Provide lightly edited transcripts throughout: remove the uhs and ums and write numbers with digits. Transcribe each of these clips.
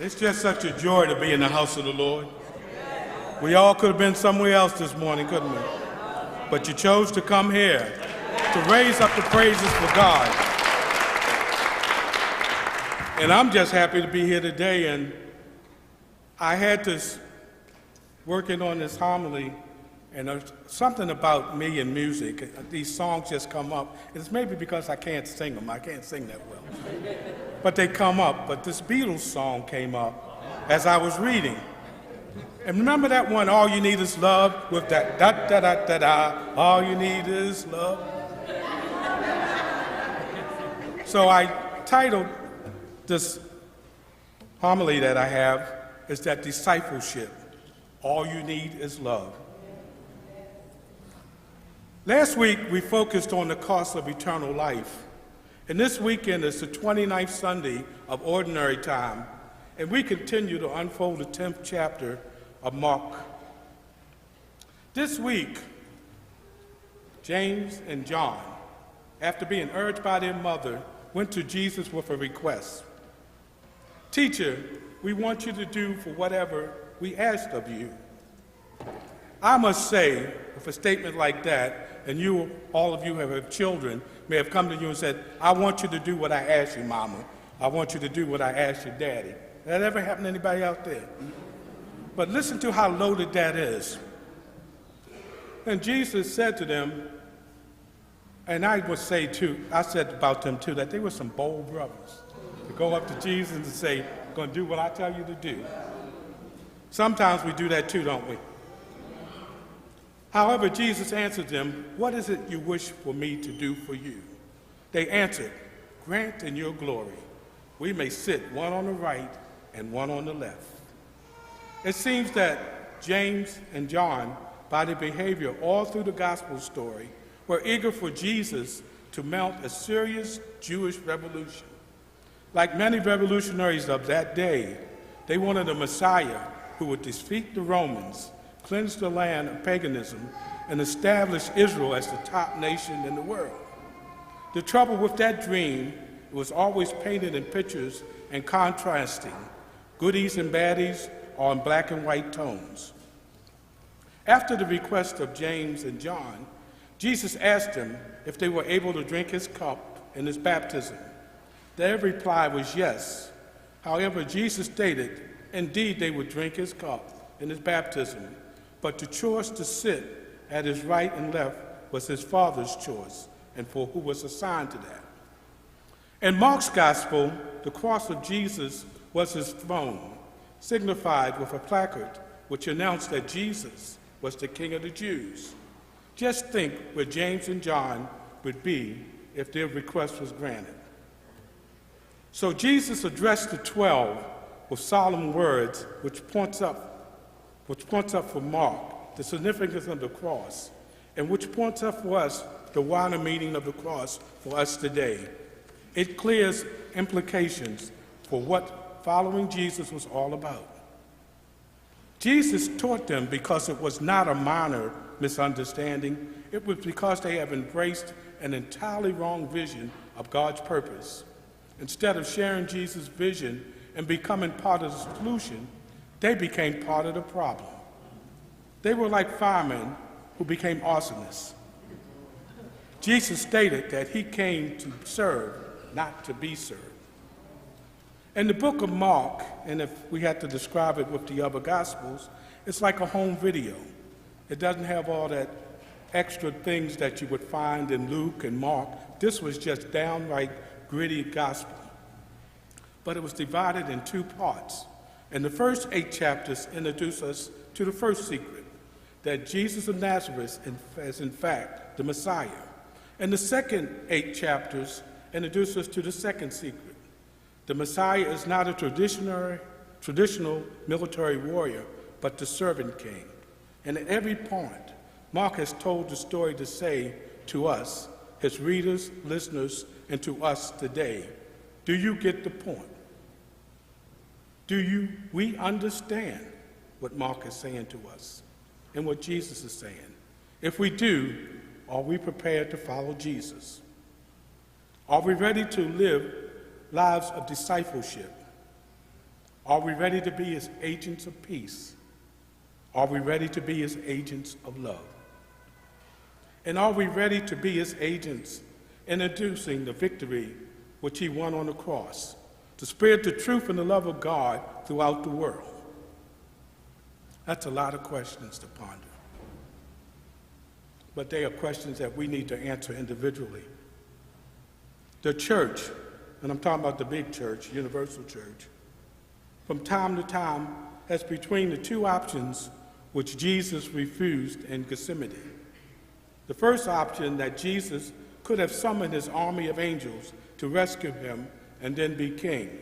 It's just such a joy to be in the house of the Lord. We all could have been somewhere else this morning, couldn't we? But you chose to come here to raise up the praises for God. And I'm just happy to be here today. And I had this working on this homily, and there's something about me and music. These songs just come up. It's maybe because I can't sing them. I can't sing that well. But they come up. But this Beatles song came up as I was reading. And remember that one, All You Need Is Love, with that da-da-da-da-da, all you need is love? So I titled this homily that I have is that discipleship, all you need is love. Last week, we focused on the cost of eternal life. And this weekend is the 29th Sunday of Ordinary Time, and we continue to unfold the 10th chapter of Mark. This week, James and John, after being urged by their mother, went to Jesus with a request. Teacher, we want you to do for whatever we asked of you. I must say, with a statement like that, and you, all of you who have children, may have come to you and said, I want you to do what I asked you, Mama. I want you to do what I asked your daddy. That ever happened to anybody out there? But listen to how loaded that is. And Jesus said to them, and I would say too, I said about them too, that they were some bold brothers to go up to Jesus and say, I'm going to do what I tell you to do. Sometimes we do that too, don't we? However, Jesus answered them, what is it you wish for me to do for you? They answered, grant in your glory, we may sit one on the right and one on the left. It seems that James and John, by their behavior all through the gospel story, were eager for Jesus to mount a serious Jewish revolution. Like many revolutionaries of that day, they wanted a Messiah who would defeat the Romans, cleanse the land of paganism, and establish Israel as the top nation in the world. The trouble with that dream was always painted in pictures and contrasting, goodies and baddies, or in black and white tones. After the request of James and John, Jesus asked them if they were able to drink his cup in his baptism. Their reply was yes. However, Jesus stated, indeed they would drink his cup in his baptism, but the choice to sit at his right and left was his Father's choice, and for who was assigned to that. In Mark's gospel, the cross of Jesus was his throne, signified with a placard which announced that Jesus was the King of the Jews. Just think where James and John would be if their request was granted. So Jesus addressed the 12 with solemn words which points up for Mark the significance of the cross, and which points up for us the wider meaning of the cross for us today. It clears implications for what following Jesus was all about. Jesus taught them because it was not a minor misunderstanding. It was because they have embraced an entirely wrong vision of God's purpose. Instead of sharing Jesus' vision and becoming part of the solution, they became part of the problem. They were like firemen who became arsonists. Jesus stated that he came to serve, not to be served. In the book of Mark, and if we had to describe it with the other Gospels, it's like a home video. It doesn't have all that extra things that you would find in Luke and Mark. This was just downright gritty gospel. But it was divided in two parts. And the first 8 chapters introduce us to the first secret, that Jesus of Nazareth is in fact the Messiah. And the second 8 chapters introduce us to the second secret. The Messiah is not a traditional military warrior, but the servant king. And at every point, Mark has told the story to say to us, his readers, listeners, and to us today, do you get the point? We understand what Mark is saying to us and what Jesus is saying? If we do, are we prepared to follow Jesus? Are we ready to live lives of discipleship? Are we ready to be his agents of peace? Are we ready to be his agents of love? And are we ready to be his agents in introducing the victory which he won on the cross, to spread the truth and the love of God throughout the world? That's a lot of questions to ponder. But they are questions that we need to answer individually. The church, and I'm talking about the big church, universal church, from time to time has between the two options which Jesus refused in Gethsemane. The first option, that Jesus could have summoned his army of angels to rescue him and then be king.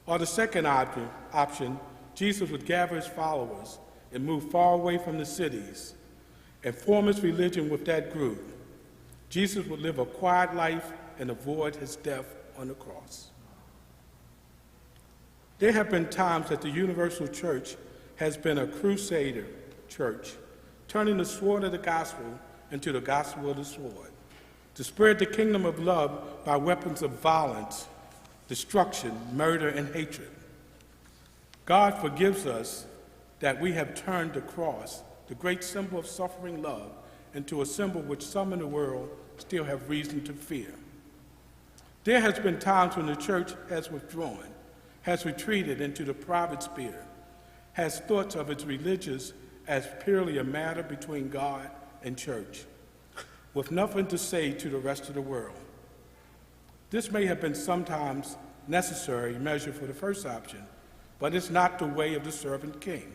Or the second option, Jesus would gather his followers and move far away from the cities and form his religion with that group. Jesus would live a quiet life and avoid his death on the cross. There have been times that the universal church has been a crusader church, turning the sword of the gospel into the gospel of the sword, to spread the kingdom of love by weapons of violence, destruction, murder, and hatred. God forgives us that we have turned the cross, the great symbol of suffering love, into a symbol which some in the world still have reason to fear. There has been times when the church has withdrawn, has retreated into the private sphere, has thought of its religious as purely a matter between God and church, with nothing to say to the rest of the world. This may have been sometimes necessary measure for the first option, but it's not the way of the servant king.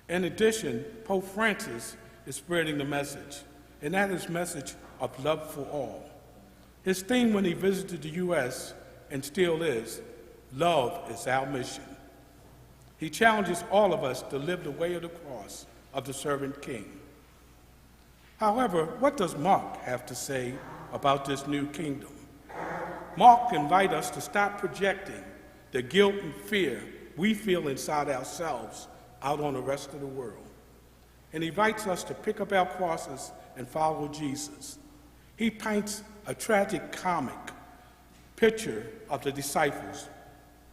In addition, Pope Francis is spreading the message, and that is message of love for all. His theme when he visited the U.S., and still is, love is our mission. He challenges all of us to live the way of the cross of the servant king. However, what does Mark have to say about this new kingdom? Mark invites us to stop projecting the guilt and fear we feel inside ourselves out on the rest of the world. And he invites us to pick up our crosses and follow Jesus. He paints a tragic comic picture of the disciples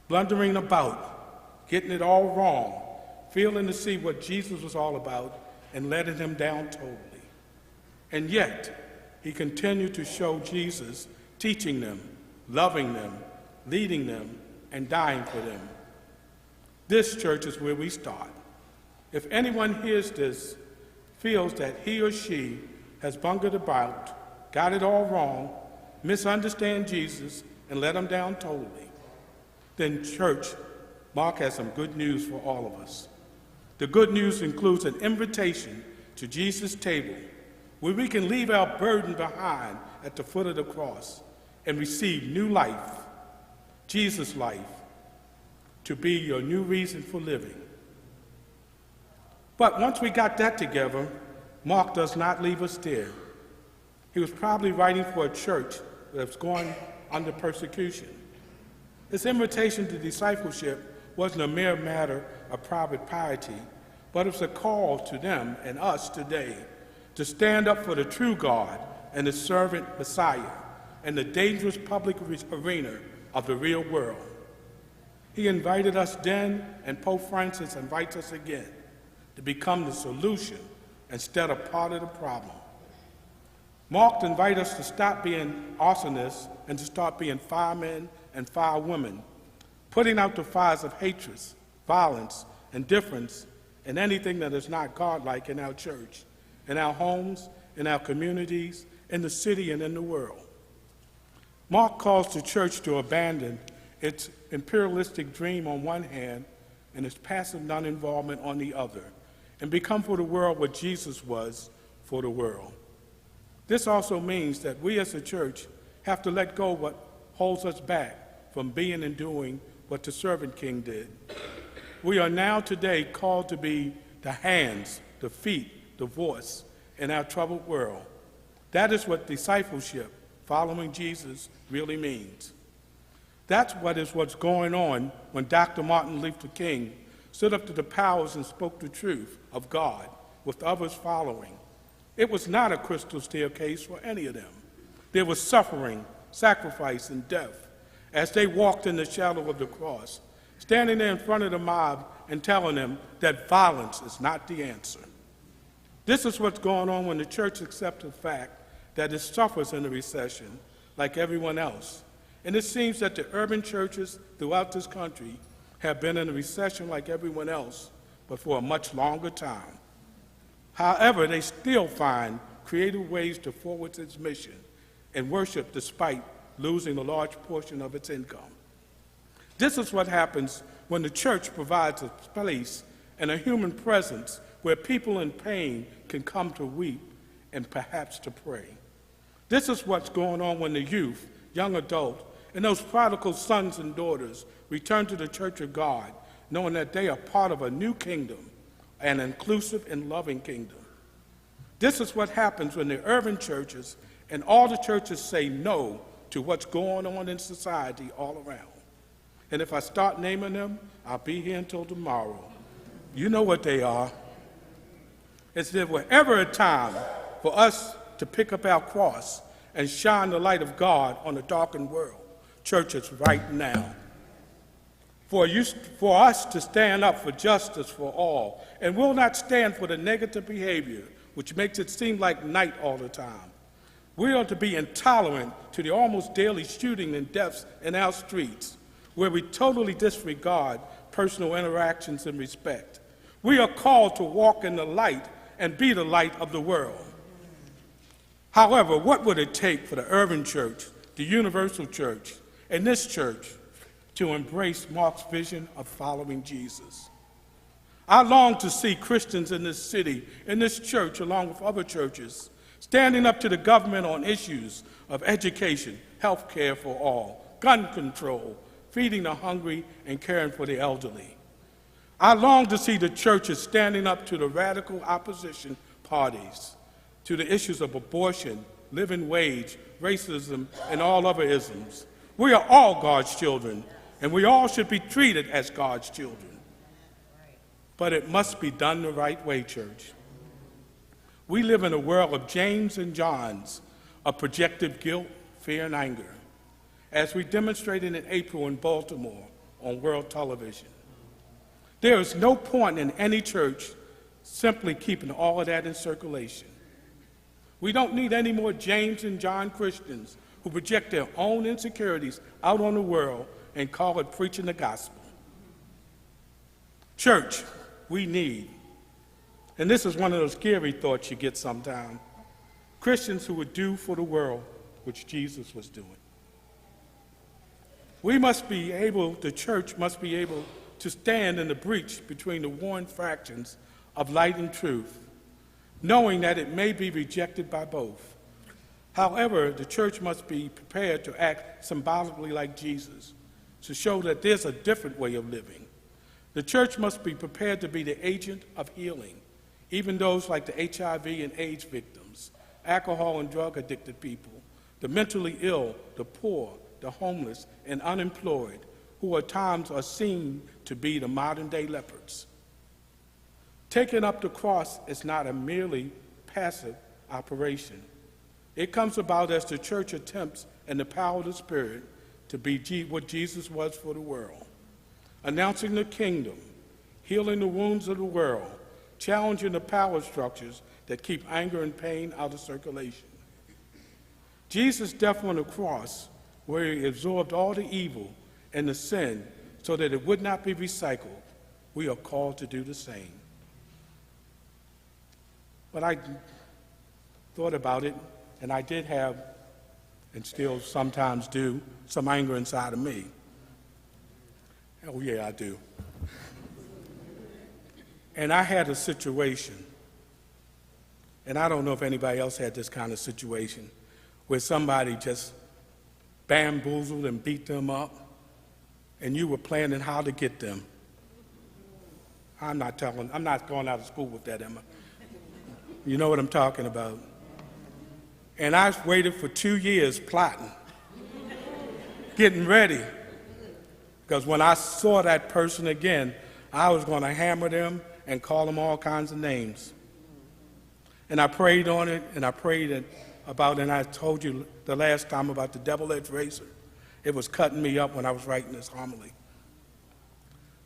blundering about, getting it all wrong, failing to see what Jesus was all about, and letting him down totally. And yet, he continued to show Jesus, teaching them, loving them, leading them, and dying for them. This church is where we start. If anyone hears this, feels that he or she has bungled about, got it all wrong, misunderstand Jesus, and let him down totally, then church, Mark has some good news for all of us. The good news includes an invitation to Jesus' table, where we can leave our burden behind at the foot of the cross and receive new life, Jesus' life, to be your new reason for living. But once we got that together, Mark does not leave us there. He was probably writing for a church that was going under persecution. His invitation to discipleship wasn't a mere matter of private piety, but it was a call to them and us today to stand up for the true God and the servant Messiah in the dangerous public arena of the real world. He invited us then, and Pope Francis invites us again, to become the solution instead of part of the problem. Mark invites us to stop being arsonists and to start being firemen and firewomen, putting out the fires of hatred, violence, indifference, and anything that is not godlike in our church, in our homes, in our communities, in the city, and in the world. Mark calls the church to abandon its imperialistic dream on one hand and its passive non-involvement on the other, and become for the world what Jesus was for the world. This also means that we as a church have to let go of what holds us back from being and doing what the servant king did. We are now today called to be the hands, the feet, the voice in our troubled world. That is what discipleship, following Jesus, really means. That's what's going on when Dr. Martin Luther King stood up to the powers and spoke the truth of God with others following. It was not a crystal staircase for any of them. There was suffering, sacrifice, and death as they walked in the shadow of the cross, standing there in front of the mob and telling them that violence is not the answer. This is what's going on when the church accepts the fact that it suffers in a recession like everyone else. And it seems that the urban churches throughout this country have been in a recession like everyone else, but for a much longer time. However, they still find creative ways to forward its mission and worship despite losing a large portion of its income. This is what happens when the church provides a place and a human presence where people in pain can come to weep and perhaps to pray. This is what's going on when the youth, young adults, and those prodigal sons and daughters return to the church of God, knowing that they are part of a new kingdom, an inclusive and loving kingdom. This is what happens when the urban churches and all the churches say no to what's going on in society all around. And if I start naming them, I'll be here until tomorrow. You know what they are. If there were ever a time for us to pick up our cross and shine the light of God on a darkened world, church, it's right now. For us to stand up for justice for all, and will not stand for the negative behavior which makes it seem like night all the time. We are to be intolerant to the almost daily shooting and deaths in our streets, where we totally disregard personal interactions and respect. We are called to walk in the light and be the light of the world. However, what would it take for the urban church, the universal church, and this church to embrace Mark's vision of following Jesus? I long to see Christians in this city, in this church, along with other churches, standing up to the government on issues of education, health care for all, gun control, feeding the hungry, and caring for the elderly. I long to see the churches standing up to the radical opposition parties, to the issues of abortion, living wage, racism, and all other isms. We are all God's children, and we all should be treated as God's children. But it must be done the right way, church. We live in a world of James and Johns, of projected guilt, fear, and anger, as we demonstrated in April in Baltimore on world television. There is no point in any church simply keeping all of that in circulation. We don't need any more James and John Christians who project their own insecurities out on the world and call it preaching the gospel. Church, we need, and this is one of those scary thoughts you get sometimes, Christians who would do for the world which Jesus was doing. The church must be able to stand in the breach between the warring fractions of light and truth, knowing that it may be rejected by both. However, the church must be prepared to act symbolically like Jesus, to show that there's a different way of living. The church must be prepared to be the agent of healing, even those like the HIV and AIDS victims, alcohol and drug addicted people, the mentally ill, the poor, the homeless, and unemployed, who at times are seen to be the modern-day lepers. Taking up the cross is not a merely passive operation. It comes about as the church attempts, in the power of the Spirit, to be what Jesus was for the world, announcing the kingdom, healing the wounds of the world, challenging the power structures that keep anger and pain out of circulation. Jesus' death on the cross, where he absorbed all the evil and the sin so that it would not be recycled, we are called to do the same. But I thought about it, and I did have, and still sometimes do, some anger inside of me. Oh yeah, I do. And I had a situation, and I don't know if anybody else had this kind of situation, where somebody just bamboozled and beat them up, and you were planning how to get them. I'm not going out of school with that, Emma. You know what I'm talking about. And I waited for 2 years plotting, getting ready, because when I saw that person again, I was going to hammer them and call them all kinds of names. And I prayed on it, and I prayed about it, and I told you the last time about the double-edged razor. It was cutting me up when I was writing this homily.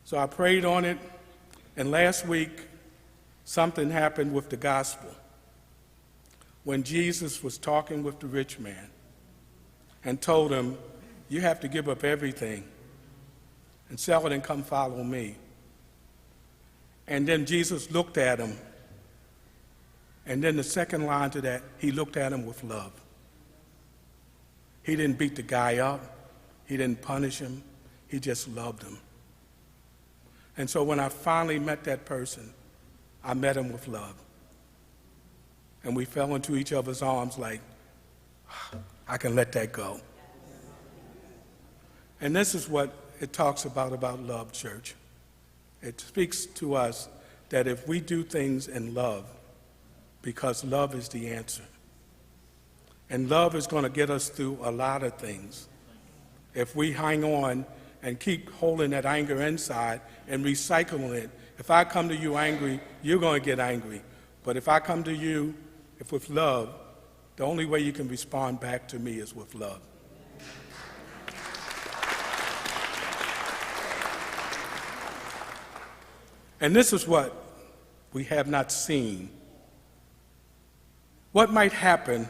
So I prayed on it, and last week something happened with the gospel. When Jesus was talking with the rich man and told him, you have to give up everything and sell it and come follow me. And then Jesus looked at him, and then the second line to that, he looked at him with love. He didn't beat the guy up. He didn't punish him. He just loved him. And so when I finally met that person, I met him with love. And we fell into each other's arms like, I can let that go. And this is what it talks about love, church. It speaks to us that if we do things in love, because love is the answer. And love is going to get us through a lot of things. If we hang on and keep holding that anger inside and recycling it, if I come to you angry, you're going to get angry. But if I come to you with love, the only way you can respond back to me is with love. And this is what we have not seen. What might happen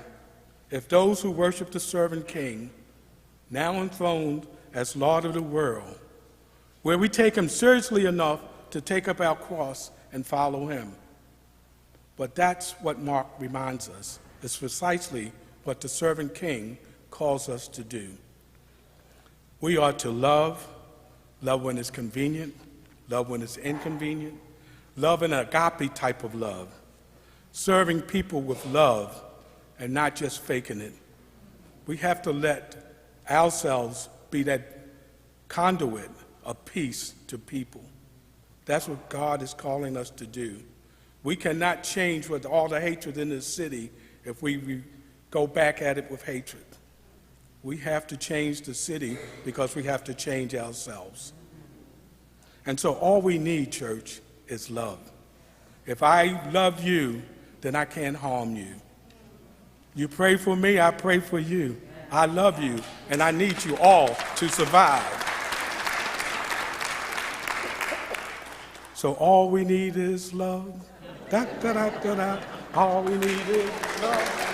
if those who worship the servant king, now enthroned as Lord of the world, where we take him seriously enough to take up our cross and follow him? But that's what Mark reminds us. It's precisely what the servant king calls us to do. We are to love when it's convenient, love when it's inconvenient, love an agape type of love, serving people with love and not just faking it. We have to let ourselves be that conduit of peace to people. That's what God is calling us to do. We cannot change with all the hatred in this city if we go back at it with hatred. We have to change the city because we have to change ourselves. And so all we need, church, is love. If I love you, then I can't harm you. You pray for me, I pray for you. I love you, and I need you all to survive. So all we need is love. Da, da, da, da, da. All we need is love.